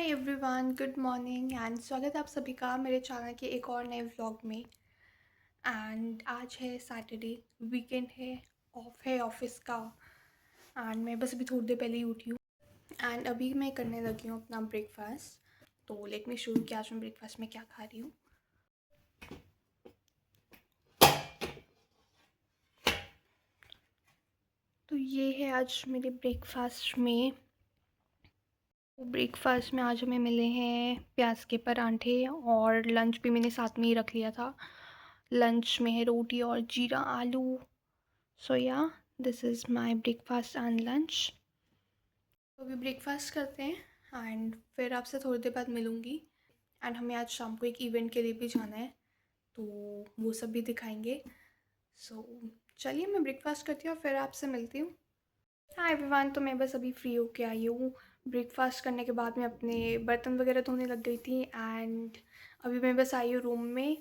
Hi everyone, good morning and स्वागत है आप सभी का मेरे चैनल के एक और नए व्लॉग में। एंड आज है सैटरडे, वीकेंड है, ऑफ है ऑफिस का। एंड मैं बस अभी थोड़ी देर पहले ही उठी हूँ एंड अभी मैं करने लगी हूँ अपना ब्रेकफास्ट। तो लेट मी शुरू कि आज मैं ब्रेकफास्ट में क्या खा रही हूँ। तो ये है आज मेरे ब्रेकफास्ट में आज हमें मिले हैं प्याज के परांठे और लंच भी मैंने साथ में ही रख लिया था। लंच में है रोटी और जीरा आलू। सो या this is my breakfast and lunch. तो अभी ब्रेकफास्ट करते हैं एंड फिर आपसे थोड़ी देर बाद मिलूँगी। एंड हमें आज शाम को एक इवेंट के लिए भी जाना है, तो वो सब भी दिखाएंगे। सो चलिए मैं ब्रेकफास्ट करती हूँ और फिर आपसे मिलती हूँ। हाय एवरीवन, तो मैं बस अभी फ्री होके आई हूँ। ब्रेकफास्ट करने के बाद मैं अपने बर्तन वगैरह धोने लग गई थी एंड अभी मैं बस आई हूँ रूम में।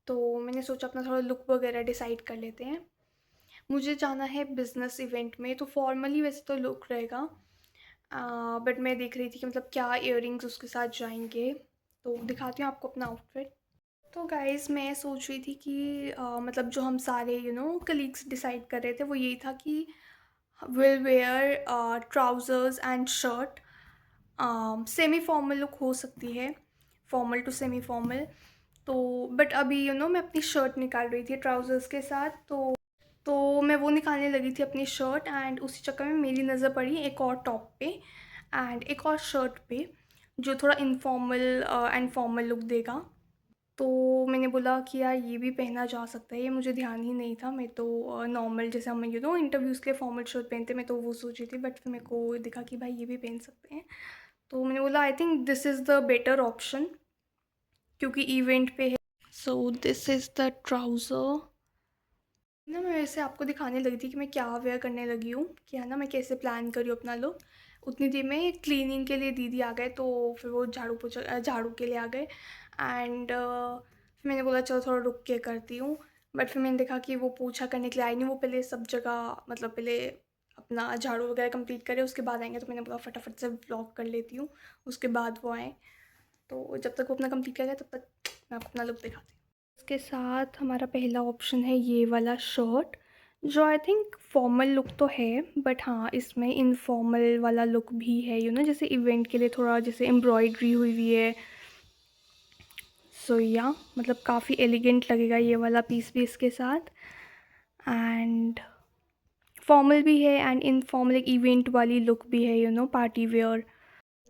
तो मैंने सोचा अपना थोड़ा लुक वगैरह डिसाइड कर लेते हैं। मुझे जाना है बिज़नेस इवेंट में, तो फॉर्मली वैसे तो लुक रहेगा, बट मैं देख रही थी कि मतलब क्या इयररिंग्स उसके साथ जाएंगे। तो दिखाती हूँ आपको अपना आउटफिट। तो गाइज़ मैं सोच रही थी कि मतलब जो हम सारे कलीग्स डिसाइड कर रहे थे वो यही था कि will where trousers and shirt. Semi formal look हो सकती है, फॉर्मल टू सेमी फॉर्मल। तो बट अभी मैं अपनी शर्ट निकाल रही थी ट्राउज़र्स के साथ, तो मैं वो निकालने लगी थी अपनी शर्ट एंड उसी चक्कर में मेरी नज़र पड़ी एक और टॉप पे एंड एक और शर्ट पे जो थोड़ा इनफॉर्मल एंड फॉर्मल लुक देगा। तो मैंने बोला कि यार ये भी पहना जा सकता है, ये मुझे ध्यान ही नहीं था। मैं तो नॉर्मल जैसे हम इंटरव्यूज़ के लिए फॉर्मल शर्ट पहनते, मैं तो वो सोची थी, बट फिर मेरे को दिखा कि भाई ये भी पहन सकते हैं। तो मैंने बोला I think this is the better option क्योंकि इवेंट पे है। So this is the trouser ना। मैं वैसे आपको दिखाने लगी थी कि मैं क्या वेयर करने लगी हूँ, कि है ना मैं कैसे प्लान करी हूँ अपना लुक। उतनी देर में क्लीनिंग के लिए दीदी आ गए, तो फिर वो झाड़ू के लिए आ गए एंड फिर मैंने बोला चलो थोड़ा रुक के करती हूँ। बट फिर मैंने देखा कि वो पोछा करने के लिए आई नहीं, वो पहले सब जगह मतलब पहले अपना झाड़ू वगैरह कंप्लीट करे उसके बाद आएंगे। तो मैंने बोला फटाफट से व्लॉग कर लेती हूँ, उसके बाद वो आए। तो जब तक वो अपना कंप्लीट करेगा तब तक मैं आपको अपना लुक दिखाती हूँ। इसके साथ हमारा पहला ऑप्शन है ये वाला शर्ट, जो आई थिंक फॉर्मल लुक तो है, बट हाँ इसमें इनफॉर्मल वाला लुक भी है, जैसे इवेंट के लिए थोड़ा जैसे एम्ब्रॉयडरी हुई हुई है। सो या मतलब काफ़ी एलिगेंट लगेगा ये वाला पीस भी इसके साथ। एंड फॉर्मल भी है एंड इनफॉर्मल एक इवेंट वाली लुक भी है, पार्टी वेयर।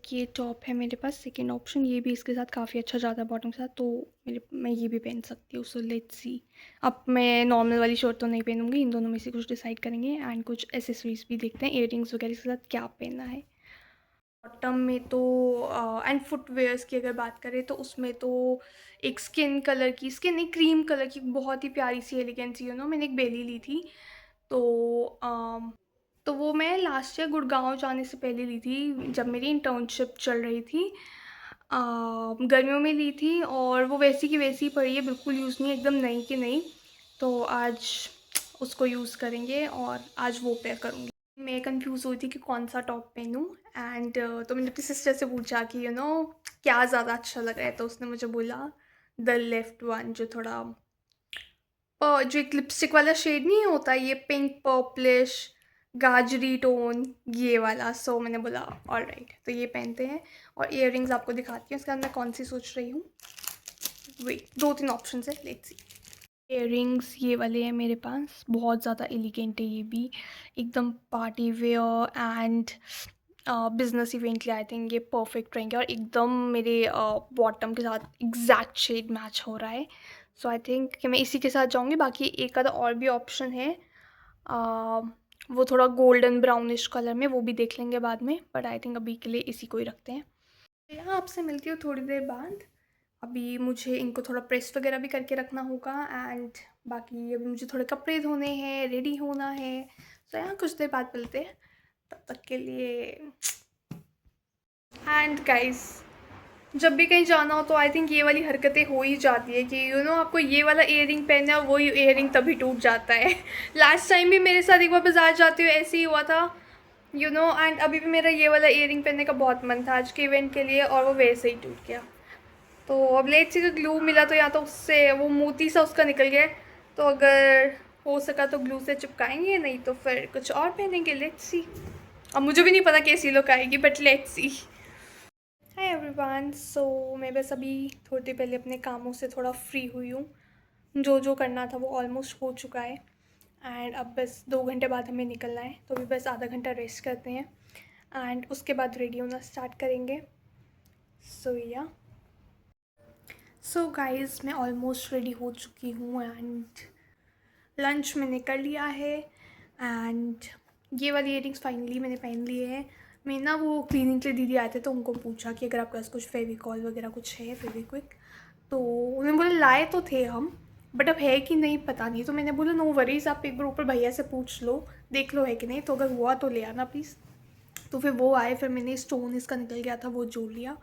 ये टॉप है मेरे पास सेकंड ऑप्शन, ये भी इसके साथ काफ़ी अच्छा जाता है बॉटम के साथ, तो मैं ये भी पहन सकती हूँ। So let's see. अब मैं नॉर्मल वाली शर्ट तो नहीं पहनूंगी, इन दोनों में से कुछ डिसाइड करेंगे एंड कुछ एसेसरीज भी देखते हैं, इयररिंग्स वगैरह के साथ क्या पहनना है। बॉटम में तो एंड फुटवेयर्स की अगर बात करें तो उसमें तो एक स्किन नहीं क्रीम कलर की बहुत ही प्यारी सी एलिगेंट सी मैंने एक बेली ली थी। तो तो वो मैं लास्ट ईयर गुड़गांव जाने से पहले ली थी, जब मेरी इंटर्नशिप चल रही थी। गर्मियों में ली थी और वो वैसी की वैसी ही पड़ी है, बिल्कुल यूज़ नहीं, एकदम नई की नई। तो आज उसको यूज़ करेंगे और आज वो पेयर करूँगी। मैं कंफ्यूज हुई थी कि कौन सा टॉप पहनूं एंड तो मैंने अपनी सिस्टर से पूछा कि क्या ज़्यादा अच्छा लग रहा है, तो उसने मुझे बोला द लेफ्ट वन, जो थोड़ा जो एक लिपस्टिक वाला शेड नहीं होता, ये पिंक पर्पलिश गाजरी टोन, ये वाला। सो मैंने बोला ऑल राइट, तो ये पहनते हैं। और इयररिंग्स आपको दिखाती हूँ इसके अंदर कौन सी सोच रही हूँ। वेट, दो तीन ऑप्शन है, लेट्स सी। इयररिंग्स ये वाले हैं मेरे पास, बहुत ज़्यादा एलिगेंट है ये भी, एकदम party wear and business event के लिए आई थिंक ये परफेक्ट रहेंगे और एकदम मेरे बॉटम के साथ एग्जैक्ट शेड मैच हो रहा है। सो आई थिंक कि मैं इसी के साथ जाऊँगी। बाकी एक आधा और भी ऑप्शन है, वो थोड़ा गोल्डन ब्राउनिश कलर में, वो भी देख लेंगे बाद में, बट आई थिंक अभी के लिए इसी को ही रखते हैं। यहाँ आपसे मिलती हूँ थोड़ी देर बाद। अभी मुझे इनको थोड़ा प्रेस वगैरह भी करके रखना होगा एंड बाकी अभी मुझे थोड़े कपड़े धोने हैं, रेडी होना है। तो यहाँ कुछ देर बाद मिलते हैं, तब तक के लिए। एंड गाइस, जब भी कहीं जाना हो तो आई थिंक ये वाली हरकतें हो ही जाती है कि आपको ये वाला इयररिंग पहनना है, वो इयररिंग तभी टूट जाता है। लास्ट टाइम भी मेरे साथ एक बार बाजार जाते हुए ऐसे ही हुआ था। एंड अभी भी मेरा ये वाला ईयरिंग पहनने का बहुत मन था आज के इवेंट के लिए, और वो वैसे ही टूट गया। तो अब लेट्स सी, ग्लू मिला तो या तो उससे वो मोती सा उसका निकल गया है, तो अगर हो सका तो ग्लू से चिपकाएंगे, नहीं तो फिर कुछ और पहनेंगे। Let's see. अब मुझे भी नहीं पता कैसी लुक आएगी, but let's see. Hi everyone, so मैं बस अभी थोड़ी देर पहले अपने कामों से थोड़ा फ्री हुई हूँ। जो जो करना था वो ऑलमोस्ट हो चुका है, एंड अब बस 2 घंटे बाद हमें निकलना है, तो अभी बस आधा घंटा रेस्ट करते हैं एंड उसके बाद रेडी होना स्टार्ट करेंगे। सो गाइज़, मैं ऑलमोस्ट रेडी हो चुकी हूँ एंड लंच मैंने कर लिया है, एंड ये वाली इयरिंग्स फाइनली मैंने पहन लिए हैं। मैं ना वो क्लीनिंग के लिए दीदी आए थे, तो उनको पूछा कि अगर आपके पास कुछ फेविकॉल वगैरह कुछ है, फेविक्विक, तो उन्होंने बोला लाए तो थे हम, बट अब है कि नहीं पता नहीं। तो मैंने बोला नो वरीज, आप एक बार ऊपर भैया से पूछ लो, देख लो है कि नहीं, तो अगर हुआ तो ले आना प्लीज़। तो फिर वो आए, फिर मैंने स्टोन इसका निकल गया था वो जोड़ लिया,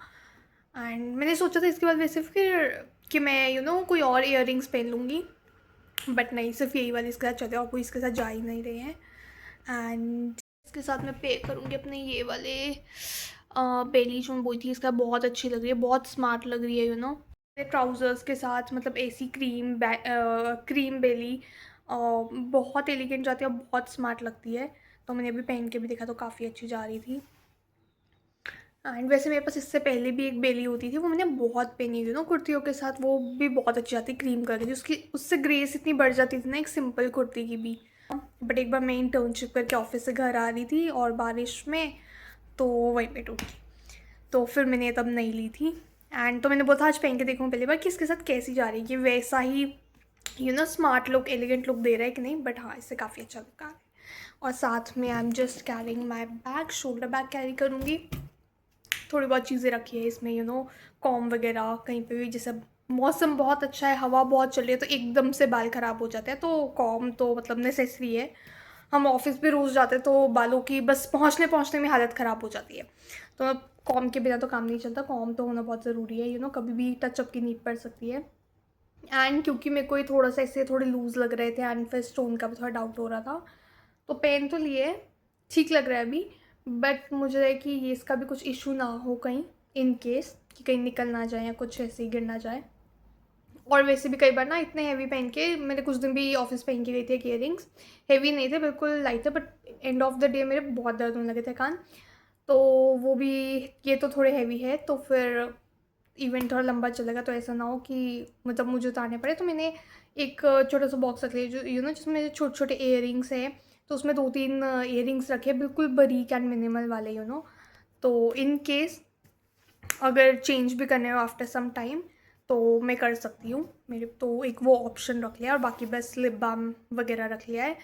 एंड मैंने सोचा था इसके बाद वैसे फिर कि मैं कोई और इयरिंग्स पहन लूँगी, बट नहीं, सिर्फ यही वाली इसके साथ चले, और कोई इसके साथ जा ही नहीं रहे हैं। एंड इसके साथ मैं पे करूँगी अपने ये वाले बेली, जो मैं बोली थी, इसका बहुत अच्छी लग रही है, बहुत स्मार्ट लग रही है ट्राउज़र्स के साथ, मतलब ऐसी क्रीम बेली बहुत एलिगेंट जाती है, बहुत स्मार्ट लगती है। तो मैंने अभी पहन के भी देखा तो काफ़ी अच्छी जा रही थी। एंड वैसे मेरे पास इससे पहले भी एक बेली होती थी, वो मैंने बहुत पहनी थी कुर्तियों के साथ, वो भी बहुत अच्छी आती, क्रीम कलर की, उसकी उससे ग्रेस इतनी बढ़ जाती थी ना एक सिंपल कुर्ती की भी। बट एक बार मैं इंटर्नशिप करके ऑफिस से घर आ रही थी और बारिश में, तो वहीं पे टूट गई, तो फिर मैंने तब नहीं ली थी। एंड तो मैंने बोला था आज पहन के देखूँ पहली बार कि इसके साथ कैसी जा रही है, कि वैसा ही स्मार्ट लुक, एलिगेंट लुक दे रहा है कि नहीं, बट हाँ इससे काफ़ी अच्छा लुक आ रहा है। और साथ में I am just carrying my bag, shoulder bag carry करूँगी। थोड़ी बहुत चीज़ें रखी है इसमें कॉम वगैरह, कहीं पे भी जैसे मौसम बहुत अच्छा है, हवा बहुत चल रही है, तो एकदम से बाल ख़राब हो जाते हैं, तो कॉम तो मतलब नेसेसरी है। हम ऑफिस भी रोज़ जाते हैं, तो बालों की बस पहुँचने पहुँचने में हालत ख़राब हो जाती है, तो कॉम के बिना तो काम नहीं चलता, कॉम तो होना बहुत ज़रूरी है। कभी भी टचअप की नीड पड़ सकती है। एंड क्योंकि मेरे को ये थोड़ा सा ऐसे थोड़े लूज़ लग रहे थे, एंड फिर स्टोन का भी थोड़ा डाउट हो रहा था, तो पेन तो लिए, ठीक लग रहा है अभी, बट मुझे है कि ये इसका भी कुछ इशू ना हो कहीं, इन केस कि कहीं निकल ना जाए या कुछ ऐसे ही गिर ना जाए। और वैसे भी कई बार ना इतने हैवी पहन के, मैंने कुछ दिन भी ऑफिस पहन के गई थी इयरिंग्स, हैवी नहीं थे, बिल्कुल लाइट थे, but end of the day मेरे बहुत दर्द होने लगे थे कान, तो वो भी, ये तो थोड़े हैवी है, तो फिर इवेंट थोड़ा लंबा चलेगा, तो ऐसा ना हो कि मतलब मुझे उतारने पड़े। तो मैंने एक छोटा सा बॉक्स रख लिया, जो जिसमें छोटे छोटे इयरिंग्स हैं, तो उसमें 2-3 इयरिंग्स रखे, बिल्कुल बारीक एंड मिनिमल वाले तो इन केस अगर चेंज भी करने हो आफ्टर सम टाइम, तो मैं कर सकती हूँ। मेरे तो एक वो ऑप्शन रख लिया, और बाकी बस लिप बाम वगैरह रख लिया है,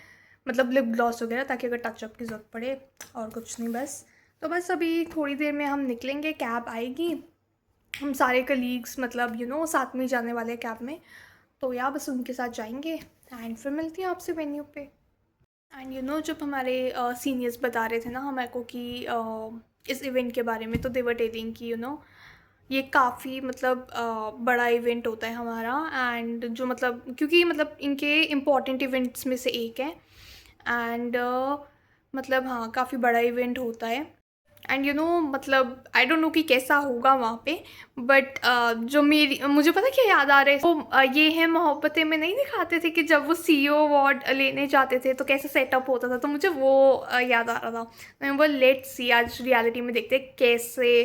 मतलब लिप ग्लॉस वगैरह, ताकि अगर टचअप की ज़रूरत पड़े, और कुछ नहीं बस। तो बस अभी थोड़ी देर में हम निकलेंगे, कैब आएगी, हम सारे कलीग्स मतलब साथ में जाने वाले कैब में, तो या बस उनके साथ जाएंगे, एंड फिर मिलती हैं आपसे वेन्यू पे। एंड जब हमारे सीनियर्स बता रहे थे ना हमारे को कि इस इवेंट के बारे में, तो दे वर टेलिंग कि ये काफ़ी मतलब बड़ा इवेंट होता है हमारा, एंड जो मतलब क्योंकि मतलब इनके इम्पॉर्टेंट इवेंट्स में से एक है, एंड मतलब हाँ काफ़ी बड़ा इवेंट होता है। एंड मतलब आई डोंट नो कि कैसा होगा वहाँ पे, बट जो मुझे पता क्या याद आ रहा है, तो ये है मोहब्बतें में नहीं दिखाते थे कि जब वो CEO अवार्ड लेने जाते थे तो कैसे सेटअप होता था, तो मुझे वो याद आ रहा था। मैं वो लेट्स सी, आज रियलिटी में देखते हैं कैसे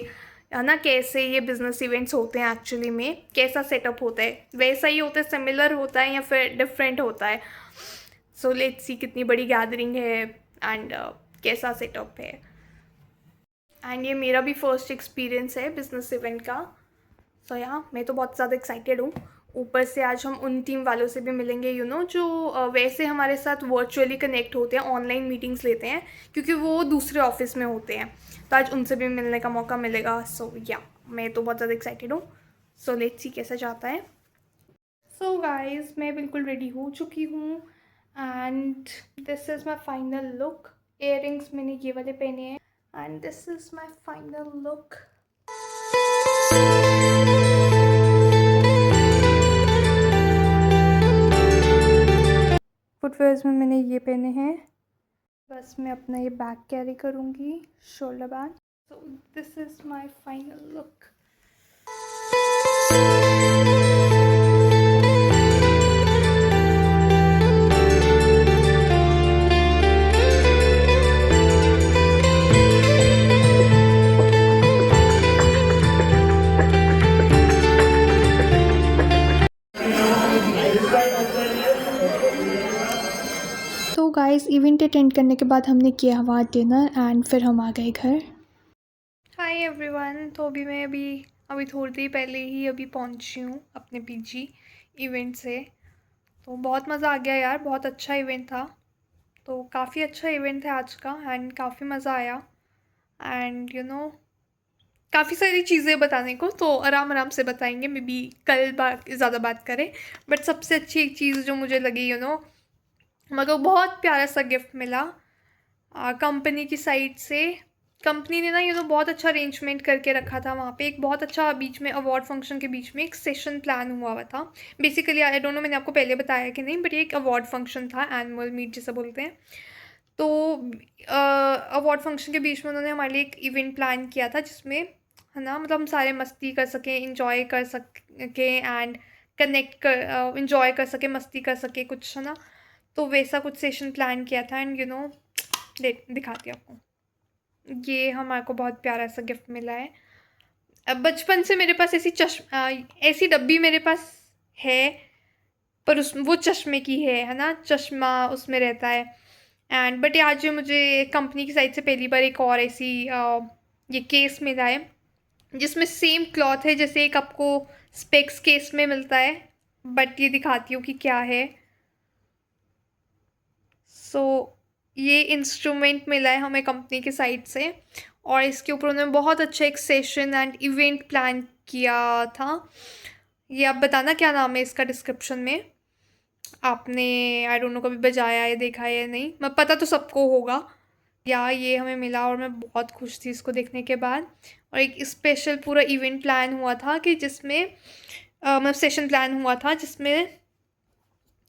है ना, कैसे ये बिजनेस इवेंट्स होते हैं एक्चुअली में, कैसा सेटअप होता है, वैसा ही होता है, सिमिलर होता है, या फिर डिफरेंट होता है। सो लेट्स सी कितनी बड़ी गैदरिंग है, एंड कैसा सेटअप है। एंड ये मेरा भी फर्स्ट एक्सपीरियंस है बिजनेस इवेंट का, सो यहाँ मैं तो बहुत ज़्यादा एक्साइटेड हूँ। ऊपर से आज हम उन टीम वालों से भी मिलेंगे जो वैसे हमारे साथ वर्चुअली कनेक्ट होते हैं, ऑनलाइन मीटिंग्स लेते हैं, क्योंकि वो दूसरे ऑफिस में होते हैं, तो आज उनसे भी मिलने का मौका मिलेगा। सो या मैं तो बहुत ज़्यादा एक्साइटेड हूँ। सो लेट्स सी कैसा जाता है। सो गाइज, मैं बिल्कुल रेडी हो चुकी हूँ, and this is my final look. Earrings मैंने ये वाले पहने हैं, and this is my final look. Footwears में मैंने ये पहने हैं, बस मैं अपना ये बैग कैरी करूँगी, shoulder bag. So this is my final look. तो गाइस इवेंट अटेंड करने के बाद हमने किया हुआ डिनर एंड फिर हम आ गए घर। हाय एवरीवन, तो अभी थोड़ी देर पहले ही पहुंची हूँ अपने पीजी इवेंट से। तो बहुत मज़ा आ गया यार, बहुत अच्छा इवेंट था। तो काफ़ी अच्छा इवेंट है आज का एंड काफ़ी मज़ा आया। एंड काफ़ी सारी चीज़ें बताने को, तो आराम आराम से बताएंगे, मे बी कल ज़्यादा बात करें। बट सबसे अच्छी एक चीज़ जो मुझे लगी मेरे को बहुत प्यारा सा गिफ्ट मिला कंपनी की साइड से। कंपनी ने ना बहुत अच्छा अरेंजमेंट करके रखा था वहाँ पे। एक बहुत अच्छा बीच में अवार्ड फंक्शन के बीच में एक सेशन प्लान हुआ हुआ था। बेसिकली आई डोंट नो मैंने आपको पहले बताया कि नहीं, बट ये एक अवार्ड फंक्शन था, एनुअल मीट जिसे बोलते हैं। तो अवार्ड फंक्शन के बीच में उन्होंने हमारे लिए एक इवेंट प्लान किया था, जिसमें है ना मतलब हम सारे मस्ती कर सकें, इंजॉय कर सकें एंड कनेक्ट कर इंजॉय कर सकें, मस्ती कर सकें कुछ, है ना। तो वैसा कुछ सेशन प्लान किया था एंड दिखाती हूँ आपको। ये हमारे को बहुत प्यारा सा गिफ्ट मिला है। अब बचपन से मेरे पास ऐसी डब्बी मेरे पास है, पर उस वो चश्मे की है ना, चश्मा उसमें रहता है। एंड बट आज मुझे कंपनी की साइड से पहली बार एक और ऐसी ये केस मिला है, जिसमें सेम क्लॉथ है जैसे एक आपको स्पेक्स केस में मिलता है। बट ये दिखाती हूँ कि क्या है। सो ये इंस्ट्रूमेंट मिला है हमें कंपनी की साइड से, और इसके ऊपर उन्होंने बहुत अच्छा एक सेशन एंड इवेंट प्लान किया था। ये आप बताना क्या नाम है इसका डिस्क्रिप्शन में। आपने आई डोंट नो कभी बजाया या देखा है या नहीं, मैं पता तो सबको होगा। या ये हमें मिला और मैं बहुत खुश थी इसको देखने के बाद। और एक स्पेशल पूरा इवेंट प्लान हुआ था कि जिसमें मतलब सेशन प्लान हुआ था, जिसमें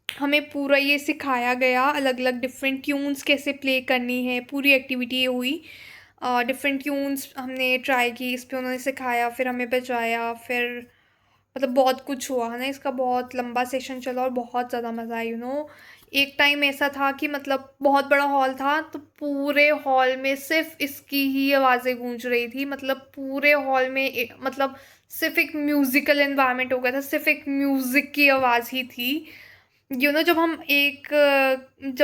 हमें पूरा ये सिखाया गया, अलग अलग डिफरेंट ट्यून्स कैसे प्ले करनी है। पूरी एक्टिविटी ये हुई, डिफरेंट ट्यून्स हमने ट्राई की, इस पर उन्होंने सिखाया, फिर हमें बजाया, फिर मतलब बहुत कुछ हुआ है ना। इसका बहुत लंबा सेशन चला और बहुत ज़्यादा मज़ा आया एक टाइम ऐसा था कि मतलब बहुत बड़ा हॉल था, तो पूरे हॉल में सिर्फ इसकी ही आवाज़ें गूंज रही थी। मतलब पूरे हॉल में मतलब सिर्फ एक म्यूज़िकल एनवायरनमेंट हो गया था, सिर्फ एक म्यूज़िक की आवाज़ ही थी। जब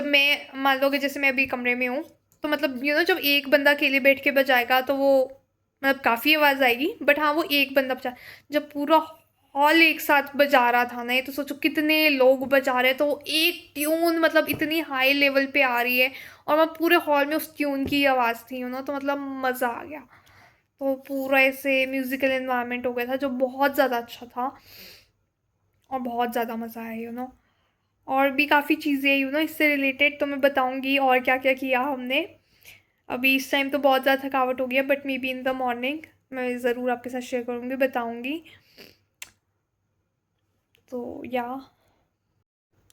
मैं मान लो कि जैसे मैं अभी कमरे में हूँ, तो मतलब जब एक बंदा अकेले बैठ के बजाएगा तो वो मतलब काफ़ी आवाज़ आएगी। बट हाँ, वो एक बंदा बजा, जब पूरा हॉल एक साथ बजा रहा था ना, ये तो सोचो कितने लोग बजा रहे हैं, तो एक ट्यून मतलब इतनी हाई लेवल पे आ रही है और मैं पूरे हॉल में उस ट्यून की आवाज़ थी तो मतलब मज़ा आ गया। तो पूरा ऐसे म्यूज़िकल एनवायरनमेंट हो गया था, जो बहुत ज़्यादा अच्छा था और बहुत ज़्यादा मज़ा आया और भी काफ़ी चीज़ें इससे रिलेटेड तो मैं बताऊँगी और क्या क्या किया हमने। अभी इस टाइम तो बहुत ज़्यादा थकावट हो गया, but may be in the morning मैं ज़रूर आपके साथ शेयर करूँगी, बताऊँगी। तो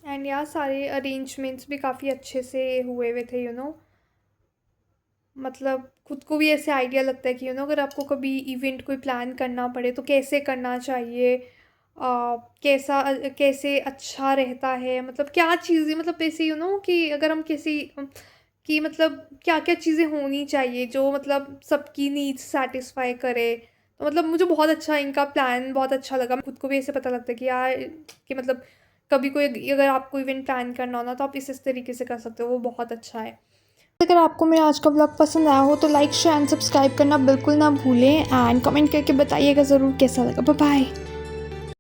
एंड सारे अरेंजमेंट्स भी काफ़ी अच्छे से हुए हुए थे मतलब खुद को भी ऐसे आइडिया लगता है कि अगर आपको कभी इवेंट कोई प्लान करना पड़े तो कैसे करना चाहिए, कैसे अच्छा रहता है, मतलब क्या चीज़ें, मतलब ऐसे कि अगर हम किसी कि मतलब क्या क्या चीज़ें होनी चाहिए जो मतलब सबकी नीड्स सेटिस्फाई करे। तो मतलब मुझे बहुत अच्छा इनका प्लान बहुत अच्छा लगा। खुद को भी ऐसे पता लगता है कि यार कि मतलब कभी कोई अगर आपको इवेंट प्लान करना हो ना, तो आप इस तरीके से कर सकते हो, वो बहुत अच्छा है। अगर आपको मेरा आज का ब्लॉग पसंद आया हो तो लाइक शेयर एंड सब्सक्राइब करना बिल्कुल ना भूलें एंड कमेंट करके बताइएगा ज़रूर कैसा लगा। Bye bye.